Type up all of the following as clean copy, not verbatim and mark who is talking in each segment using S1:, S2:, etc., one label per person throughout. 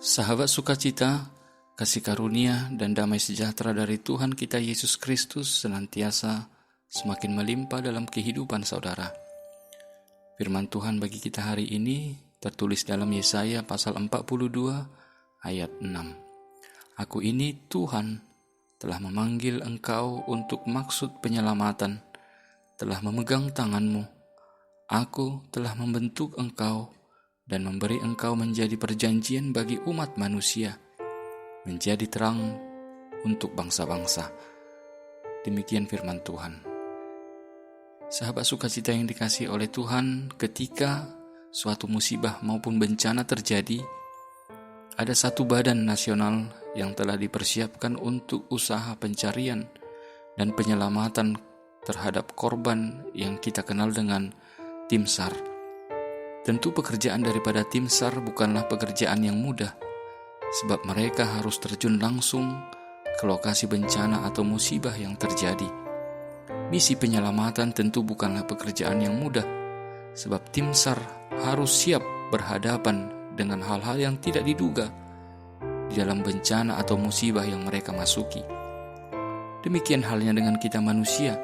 S1: Sahabat sukacita, kasih karunia dan damai sejahtera dari Tuhan kita Yesus Kristus senantiasa semakin melimpah dalam kehidupan saudara. Firman Tuhan bagi kita hari ini tertulis dalam Yesaya pasal 42 ayat 6. Aku ini Tuhan telah memanggil engkau untuk maksud penyelamatan, telah memegang tanganmu. Aku telah membentuk engkau dan memberi engkau menjadi perjanjian bagi umat manusia, menjadi terang untuk bangsa-bangsa. Demikian firman Tuhan. Sahabat sukacita yang dikasihi oleh Tuhan, ketika suatu musibah maupun bencana terjadi, ada satu badan nasional yang telah dipersiapkan untuk usaha pencarian dan penyelamatan terhadap korban yang kita kenal dengan Tim SAR. Tentu pekerjaan daripada Tim SAR bukanlah pekerjaan yang mudah, sebab mereka harus terjun langsung ke lokasi bencana atau musibah yang terjadi. Misi penyelamatan tentu bukanlah pekerjaan yang mudah, sebab Tim SAR harus siap berhadapan dengan hal-hal yang tidak diduga di dalam bencana atau musibah yang mereka masuki. Demikian halnya dengan kita manusia,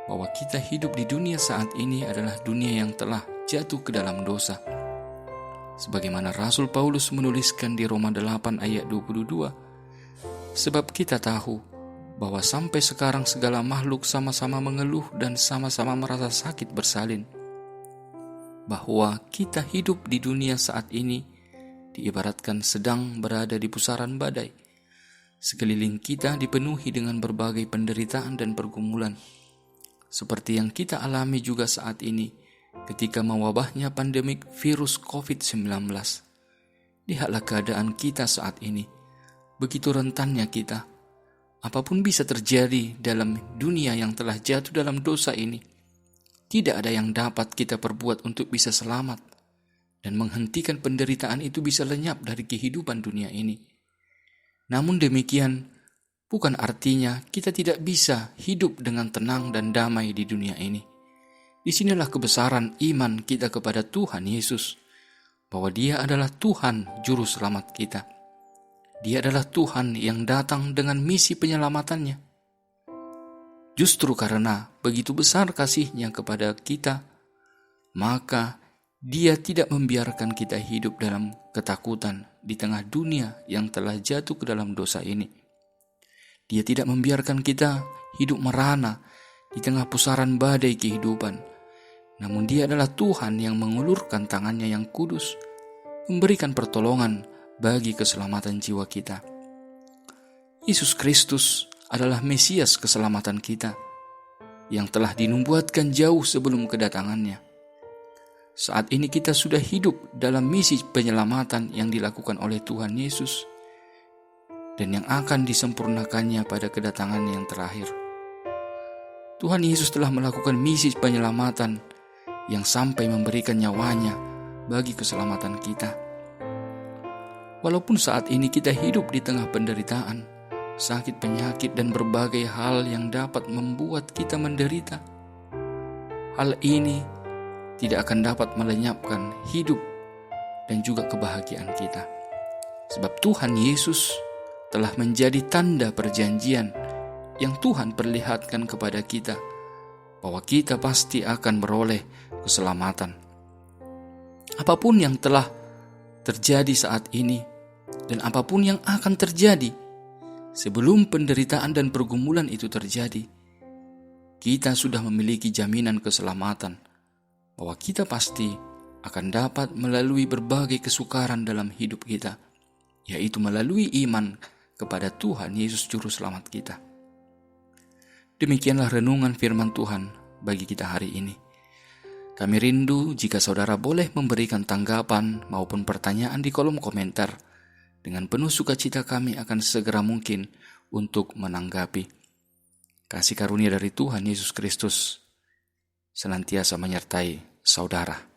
S1: bahwa kita hidup di dunia saat ini adalah dunia yang telah jatuh ke dalam dosa. Sebagaimana Rasul Paulus menuliskan di Roma 8 ayat 22, sebab kita tahu bahwa sampai sekarang segala makhluk sama-sama mengeluh dan sama-sama merasa sakit bersalin. Bahwa kita hidup di dunia saat ini diibaratkan sedang berada di pusaran badai. Sekeliling kita dipenuhi dengan berbagai penderitaan dan pergumulan. Seperti yang kita alami juga saat ini, ketika mewabahnya pandemik virus COVID-19. Lihatlah keadaan kita saat ini. Begitu rentannya kita. Apapun bisa terjadi dalam dunia yang telah jatuh dalam dosa ini. Tidak ada yang dapat kita perbuat untuk bisa selamat dan menghentikan penderitaan itu bisa lenyap dari kehidupan dunia ini. Namun demikian, bukan artinya kita tidak bisa hidup dengan tenang dan damai di dunia ini. Disinilah kebesaran iman kita kepada Tuhan Yesus, bahwa Dia adalah Tuhan Juru Selamat kita. Dia adalah Tuhan yang datang dengan misi penyelamatannya. Justru karena begitu besar kasih-Nya kepada kita, maka Dia tidak membiarkan kita hidup dalam ketakutan di tengah dunia yang telah jatuh ke dalam dosa ini. Dia tidak membiarkan kita hidup merana di tengah pusaran badai kehidupan. Namun Dia adalah Tuhan yang mengulurkan tangannya yang kudus, memberikan pertolongan bagi keselamatan jiwa kita. Yesus Kristus adalah Mesias keselamatan kita, yang telah dinubuatkan jauh sebelum kedatangannya. Saat ini kita sudah hidup dalam misi penyelamatan yang dilakukan oleh Tuhan Yesus, dan yang akan disempurnakannya pada kedatangannya yang terakhir. Tuhan Yesus telah melakukan misi penyelamatan yang sampai memberikan nyawanya bagi keselamatan kita. Walaupun saat ini kita hidup di tengah penderitaan, sakit penyakit dan berbagai hal yang dapat membuat kita menderita, hal ini tidak akan dapat melenyapkan hidup dan juga kebahagiaan kita. Sebab Tuhan Yesus telah menjadi tanda perjanjian yang Tuhan perlihatkan kepada kita, bahwa kita pasti akan beroleh keselamatan. Apapun yang telah terjadi saat ini dan apapun yang akan terjadi sebelum penderitaan dan pergumulan itu terjadi, kita sudah memiliki jaminan keselamatan, bahwa kita pasti akan dapat melalui berbagai kesukaran dalam hidup kita, yaitu melalui iman kepada Tuhan Yesus Juru Selamat kita. Demikianlah renungan firman Tuhan bagi kita hari ini. Kami rindu jika saudara boleh memberikan tanggapan maupun pertanyaan di kolom komentar. Dengan penuh sukacita kami akan segera mungkin untuk menanggapi. Kasih karunia dari Tuhan Yesus Kristus senantiasa menyertai saudara.